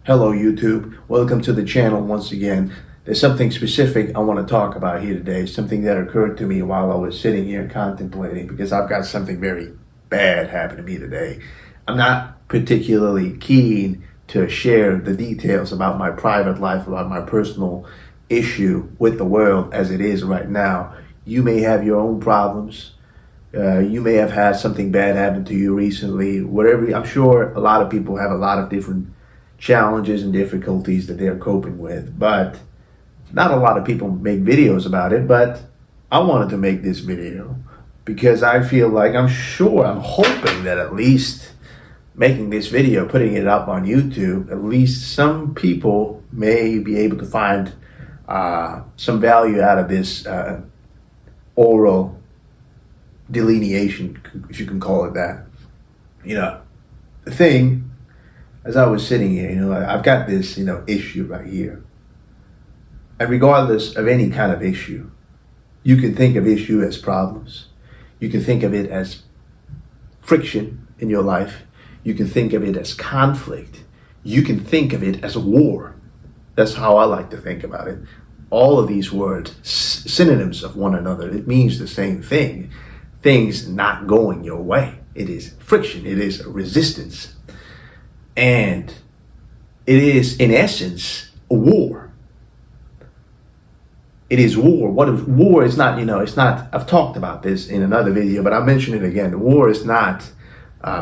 Hello YouTube, welcome to the channel once again. There's something specific I want to talk about here today, something that occurred to me while I was sitting here contemplating, because I've got something very bad happen to me today. I'm not particularly keen to share the details about my private life, about my personal issue with the world as it is right now. You may have your own problems. You may have had something bad happen to you recently. Whatever, I'm sure a lot of people have a lot of different challenges and difficulties that they're coping with, but not a lot of people make videos about it. But I wanted to make this video because I feel like I'm hoping that at least making this video, putting it up on YouTube, at least some people may be able to find some value out of this oral delineation, if you can call it that. The thing, as I was sitting here, I've got this, issue right here. And regardless of any kind of issue, you can think of issue as problems. You can think of it as friction in your life. You can think of it as conflict. You can think of it as a war. That's how I like to think about it. All of these words, synonyms of one another, it means the same thing. Things not going your way. It is friction. It is resistance. And it is, in essence, a war. It is war. War is not, it's not, I've talked about this in another video, but I'll mention it again. War is not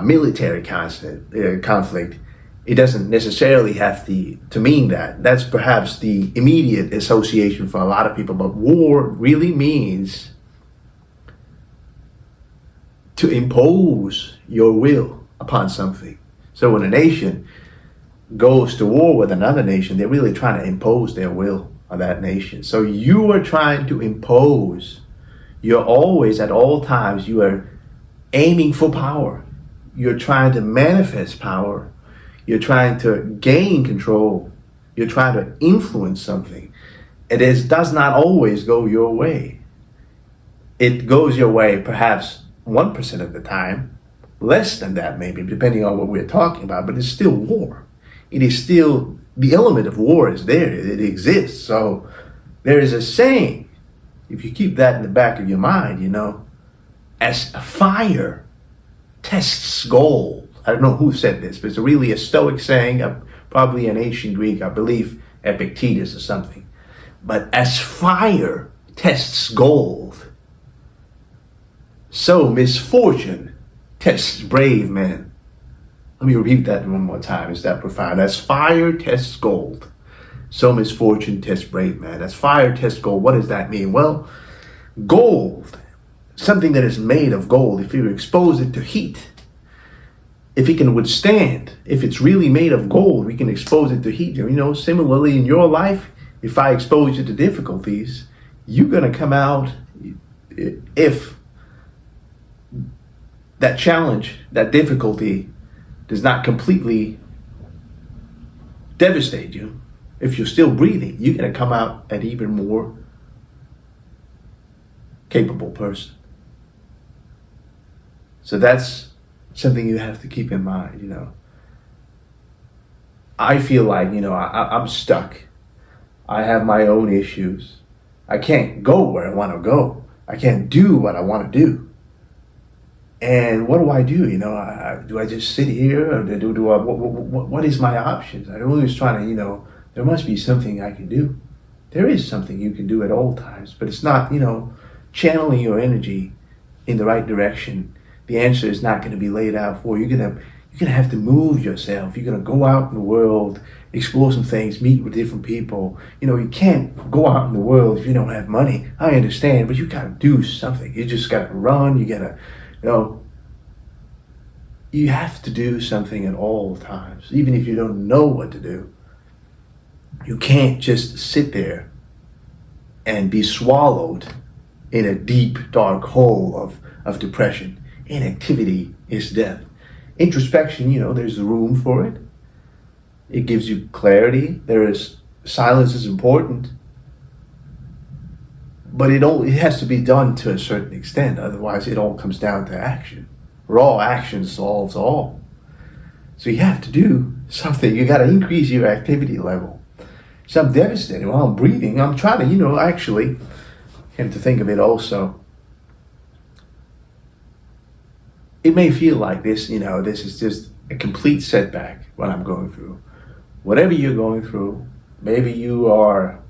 military conflict. It doesn't necessarily have to mean that. That's perhaps the immediate association for a lot of people, but war really means to impose your will upon something. So when a nation goes to war with another nation, they're really trying to impose their will on that nation. So you are trying to impose. You're always, at all times, you are aiming for power. You're trying to manifest power. You're trying to gain control. You're trying to influence something. It does not always go your way. It goes your way perhaps 1% of the time. Less than that maybe, depending on what we're talking about, but it's still war. It is still, the element of war is there, it exists. So there is a saying, if you keep that in the back of your mind, as fire tests gold. I don't know who said this, but it's really a Stoic saying, probably an ancient Greek, I believe Epictetus or something. But as fire tests gold, so misfortune tests brave men. Let me repeat that one more time. It's that profound. As fire tests gold, so misfortune tests brave men. As fire tests gold, what does that mean? Well, gold, something that is made of gold, if you expose it to heat, if it can withstand, if it's really made of gold, we can expose it to heat. Similarly in your life, if I expose you to difficulties, you're going to come out, if that challenge, that difficulty does not completely devastate you, if you're still breathing, you're going to come out an even more capable person. So that's something you have to keep in mind, I feel like, I'm stuck. I have my own issues. I can't go where I want to go. I can't do what I want to do. And what do I do? Do I just sit here, or do I? What is my options? I'm always trying to, there must be something I can do. There is something you can do at all times, but it's not, channeling your energy in the right direction. The answer is not going to be laid out for you. You're gonna have to move yourself. You're gonna go out in the world, explore some things, meet with different people. You can't go out in the world if you don't have money. I understand, but you gotta do something. You just gotta run. You gotta. You have to do something at all times, even if you don't know what to do. You can't just sit there and be swallowed in a deep, dark hole of depression. Inactivity is death. Introspection, there's room for it. It gives you clarity. Silence is important. But it has to be done to a certain extent. Otherwise, it all comes down to action. Raw action solves all. So you have to do something. You got to increase your activity level. So I'm devastated while I'm breathing. I'm trying to, actually, came to think of it also. It may feel like this, this is just a complete setback, what I'm going through. Whatever you're going through, maybe you are,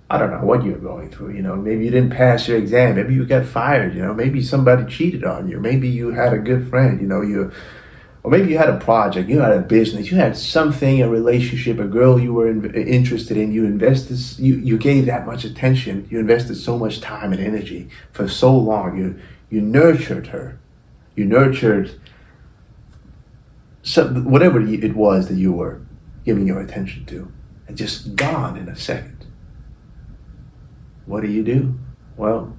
I don't know what you're going through, maybe you didn't pass your exam, maybe you got fired, maybe somebody cheated on you, maybe you had a good friend, or maybe you had a project, you had a business, you had something, a relationship, a girl you were interested in, you invested, you gave that much attention, you invested so much time and energy for so long, you nurtured her. You nurtured whatever it was that you were giving your attention to, and just gone in a second. What do? Well,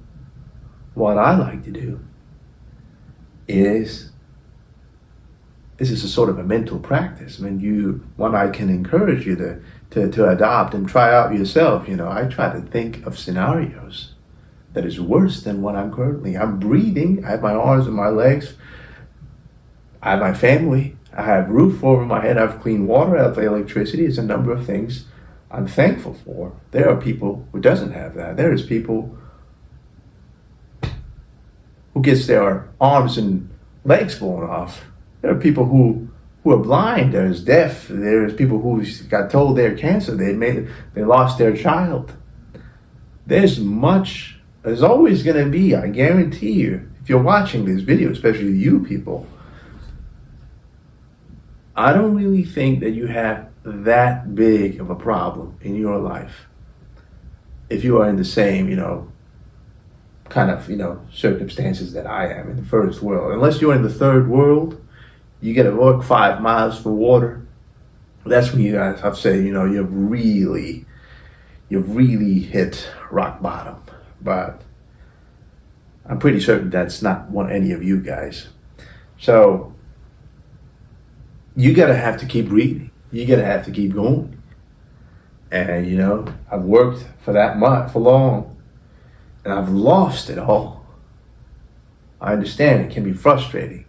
what I like to do is, this is a sort of a mental practice. One I can encourage you to adopt and try out yourself. I try to think of scenarios that is worse than what I'm breathing, I have my arms and my legs, I have my family, I have roof over my head, I have clean water, I have electricity. It's a number of things I'm thankful for. There are people who doesn't have that. There is people who gets their arms and legs blown off. There are people who are blind, there's deaf, there's people who got told they're cancer, they lost their child. There's always going to be, I guarantee you, if you're watching this video, especially you people, I don't really think that you have that big of a problem in your life if you are in the same, kind of, circumstances that I am in the first world. Unless you're in the third world, you got to walk 5 miles for water. That's when you guys have to say, you've really hit rock bottom. But I'm pretty certain that's not any of you guys. So you gotta have to keep breathing. You gotta have to keep going. And I've worked for that much for long, and I've lost it all. I understand it can be frustrating.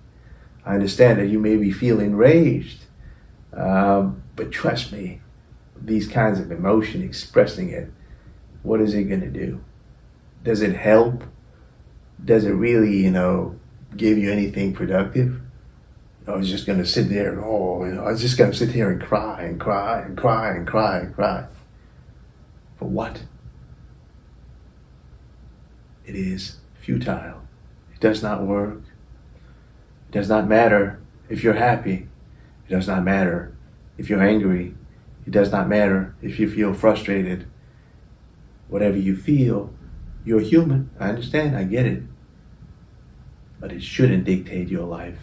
I understand that you may be feeling enraged, but trust me, these kinds of emotion, expressing it, what is it gonna do? Does it help? Does it really, give you anything productive? I was just going to sit there and, I was just going to sit here and cry and cry and cry and cry and cry. For what? It is futile. It does not work. It does not matter if you're happy. It does not matter if you're angry. It does not matter if you feel frustrated. Whatever you feel, you're human. I understand. I get it. But it shouldn't dictate your life.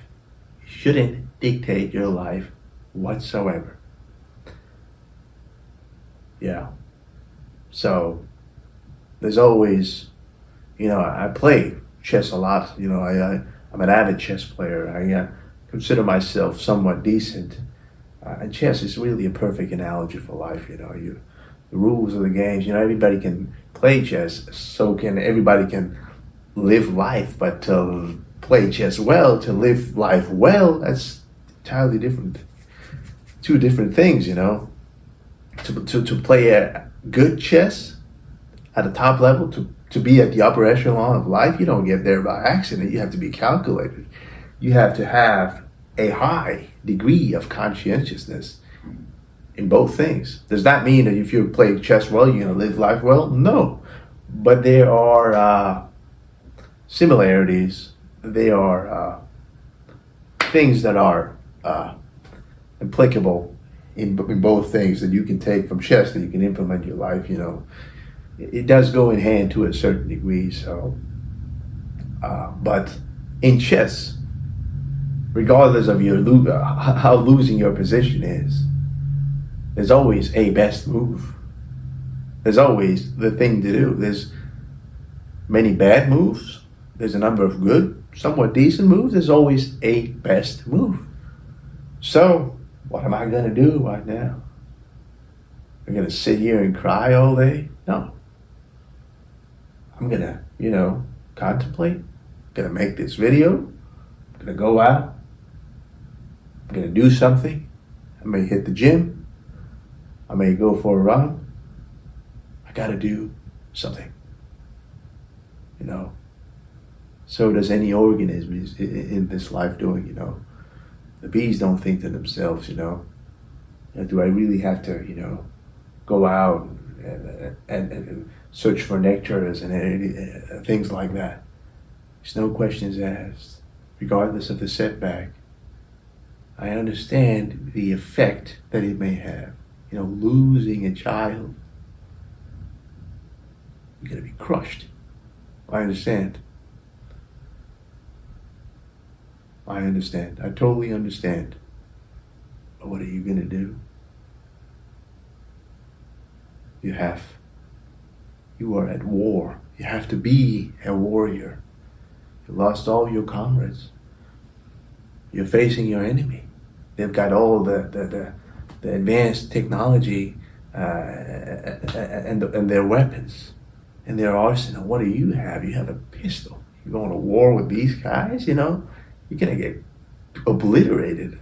It shouldn't dictate your life whatsoever. Yeah. So there's always, I play chess a lot. I'm an avid chess player. I consider myself somewhat decent. And chess is really a perfect analogy for life. The rules of the games. Everybody can play chess, so everybody can live life. But to play chess well, to live life well, that's entirely different. Two different things. To play a good chess at the top level, to be at the upper echelon of life, you don't get there by accident. You have to be calculated. You have to have a high degree of conscientiousness in both things. Does that mean that if you play chess well, you're going to live life well? No. But there are similarities. There are things that are applicable in both things that you can take from chess that you can implement in your life. It does go in hand to a certain degree. So, but in chess, regardless of how losing your position is, there's always a best move. There's always the thing to do. There's many bad moves. There's a number of good, somewhat decent moves. There's always a best move. So, what am I going to do right now? I'm going to sit here and cry all day? No. I'm going to, contemplate. I'm going to make this video. I'm going to go out. I'm going to do something. I may hit the gym. I may go for a run. I gotta do something, you know. So does any organism in this life doing, you know. The bees don't think to themselves, you know, do I really have to, you know, go out and search for nectars and things like that. There's no questions asked, regardless of the setback. I understand the effect that it may have. You know, losing a child, you're going to be crushed. I understand. I understand. I totally understand. But what are you going to do? You are at war. You have to be a warrior. You lost all your comrades. You're facing your enemy. They've got all the advanced technology and their weapons and their arsenal. What do you have? You have a pistol. You're going to war with these guys, you know? You're going to get obliterated.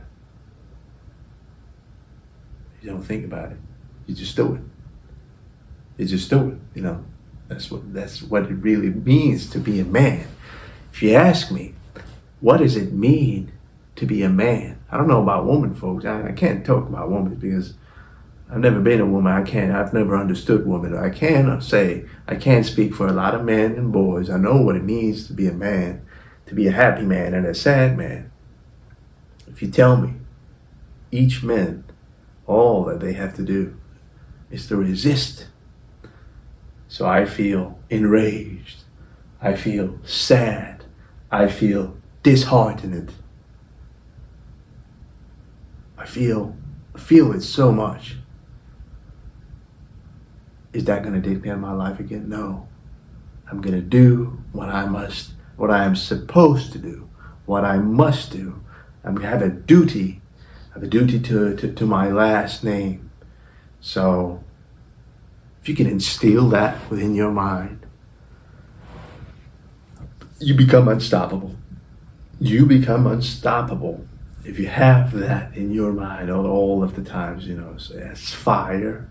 You don't think about it. You just do it. You just do it, you know. That's what it really means to be a man. If you ask me, what does it mean to be a man? I don't know about women, folks. I can't talk about women because I've never been a woman. I've never understood women. I can't speak for a lot of men and boys. I know what it means to be a man, to be a happy man and a sad man. If you tell me each man, all that they have to do is to resist. So I feel enraged. I feel sad. I feel disheartened. I feel it so much. Is that going to dictate my life again? No. I'm going to do what I am supposed to do, what I must do. I'm going to have a duty. I have a duty to my last name. So if you can instill that within your mind, you become unstoppable. You become unstoppable if you have that in your mind all of the times, you know. So as fire,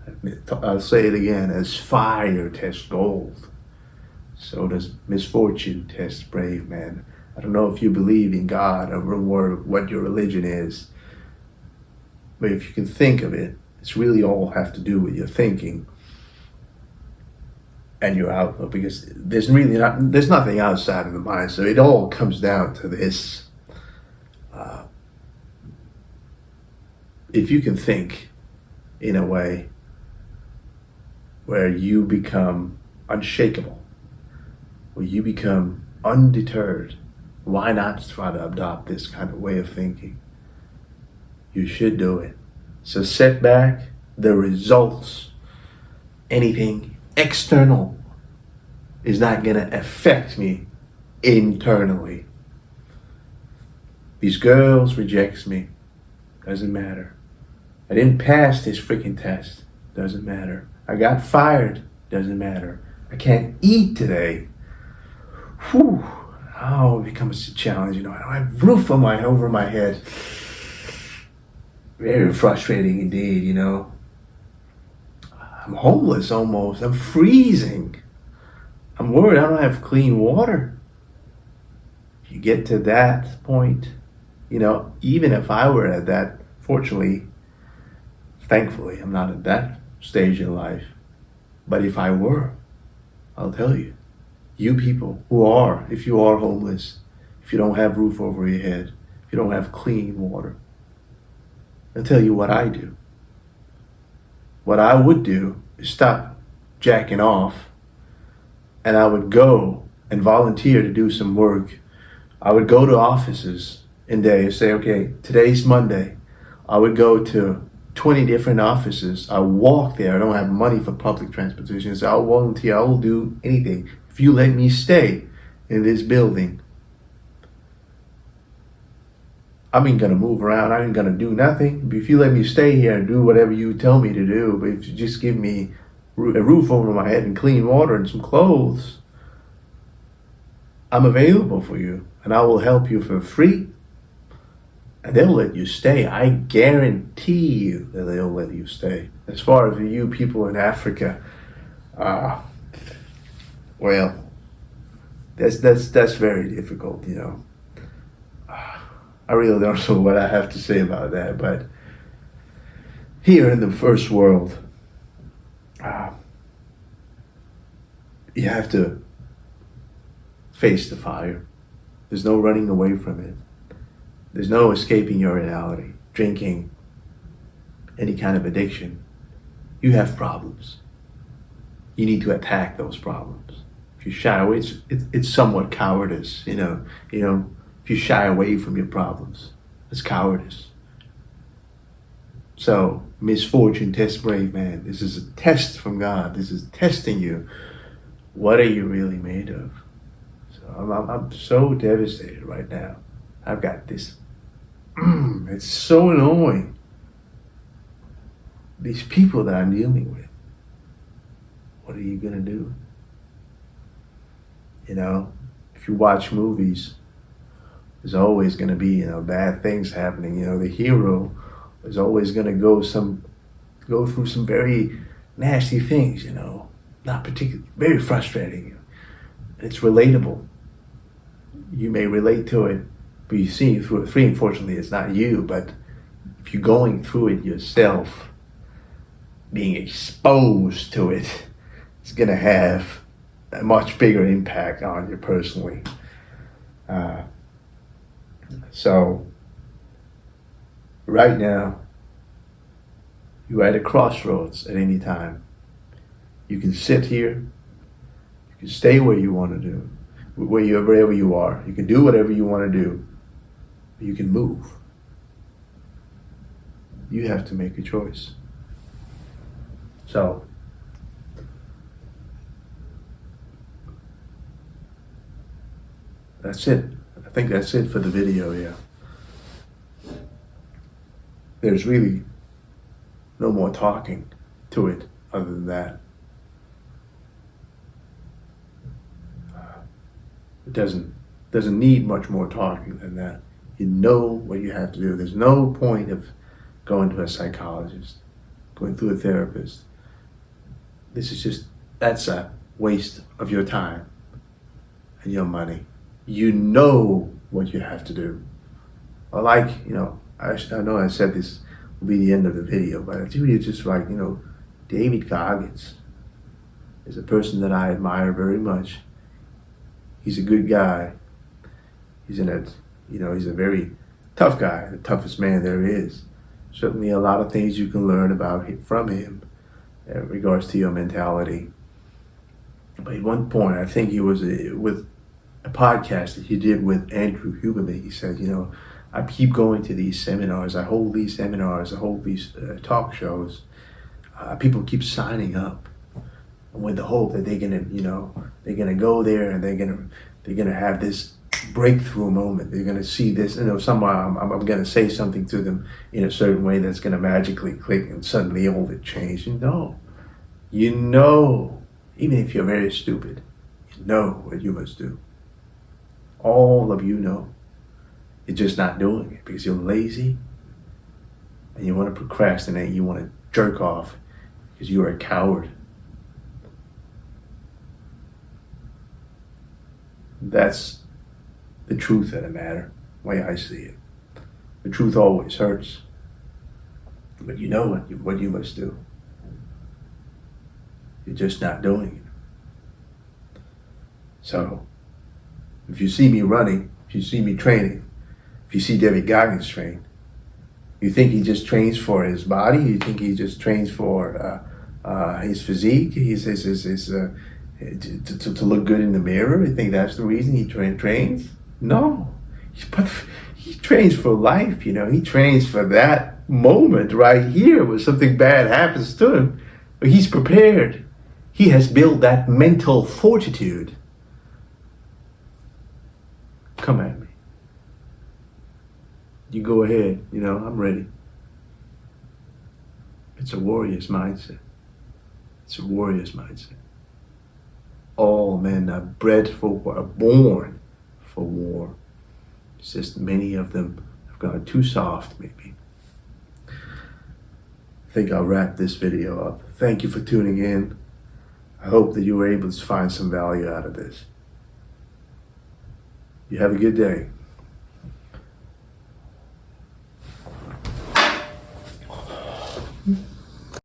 I'll say it again, as fire tests gold, so does misfortune test brave man. I don't know if you believe in God or what your religion is, but if you can think of it, it's really all have to do with your thinking and your outlook, because there's nothing outside of the mind. So it all comes down to this. If you can think in a way where you become unshakable, where you become undeterred, why not try to adopt this kind of way of thinking? You should do it. So setback, the results, anything external is not going to affect me internally. These girls rejects me, doesn't matter. I didn't pass this freaking test, doesn't matter. I got fired, doesn't matter. I can't eat today. Whew. Oh, it becomes a challenge, you know. I don't have roof over my head. Very frustrating indeed, you know. I'm homeless almost. I'm freezing. I'm worried I don't have clean water. If you get to that point, you know, even if I were at that, fortunately, thankfully, I'm not at that stage in life. But if I were, I'll tell you, you people if you are homeless, if you don't have roof over your head, if you don't have clean water, I'll tell you what I do. What I would do is stop jacking off, and I would go and volunteer to do some work. I would go to offices and say, okay, today's Monday. I would go to 20 different offices. I walk there. I don't have money for public transportation, so I'll volunteer. I will do anything. If you let me stay in this building, I ain't gonna move around. I ain't gonna do nothing. But if you let me stay here and do whatever you tell me to do, but if you just give me a roof over my head and clean water and some clothes, I'm available for you, and I will help you for free. and they'll let you stay. I guarantee you that they'll let you stay. As far as you people in Africa, well, that's very difficult, you know. I really don't know what I have to say about that, but here in the first world, you have to face the fire. There's no running away from it. There's no escaping your reality. Drinking, any kind of addiction, you have problems. You need to attack those problems. If you shy away, it's somewhat cowardice, you know. If you shy away from your problems, it's cowardice. So, misfortune tests brave man. This is a test from God. This is testing you. What are you really made of? So I'm so devastated right now. I've got this. It's so annoying. These people that I'm dealing with. What are you gonna do? You know, if you watch movies, there's always gonna be, you know, bad things happening. You know, the hero is always gonna go through some very nasty things, you know. Not particularly, very frustrating. It's relatable. You may relate to it, but you see through it. Unfortunately, it's not you, but if you're going through it yourself, being exposed to it, it's gonna have a much bigger impact on you personally. So, right now, you're at a crossroads at any time. You can sit here, you can stay where you want to do, wherever you are. You can do whatever you want to do. You can move. You have to make a choice. So, that's it. I think that's it for the video, yeah. There's really no more talking to it other than that. It doesn't need much more talking than that. You know what you have to do. There's no point of going to a psychologist, going through a therapist. That's a waste of your time and your money. You know what you have to do. I know I said this will be the end of the video, but it's really just like, you know, David Goggins is a person that I admire very much. He's a good guy. He's a very tough guy, the toughest man there is. Certainly a lot of things you can learn from him in regards to your mentality. But at one point, I think he was with a podcast that he did with Andrew Huberman. He said, you know, I keep going to these seminars. I hold these seminars. I hold these talk shows. People keep signing up with the hope that they're gonna go there and they're gonna have this breakthrough moment. They're gonna see this, you know, somehow I'm gonna say something to them in a certain way that's gonna magically click and suddenly all will change. You know, even if you're very stupid, you know what you must do. All of you know. You're just not doing it because you're lazy and you want to procrastinate. You want to jerk off because you're a coward. That's the truth of the matter, the way I see it. The truth always hurts, but you know what you must do. You're just not doing it. So, if you see me running, if you see me training, if you see David Goggins train, you think he just trains for his body? You think he just trains for his physique? To look good in the mirror? You think that's the reason he trains? No, but he trains for life. You know, he trains for that moment right here where something bad happens to him. But he's prepared. He has built that mental fortitude. Come at me. You go ahead, you know, I'm ready. It's a warrior's mindset. It's a warrior's mindset. All men are born for war. It's just many of them have gone too soft, maybe. I think I'll wrap this video up. Thank you for tuning in. I hope that you were able to find some value out of this. You have a good day.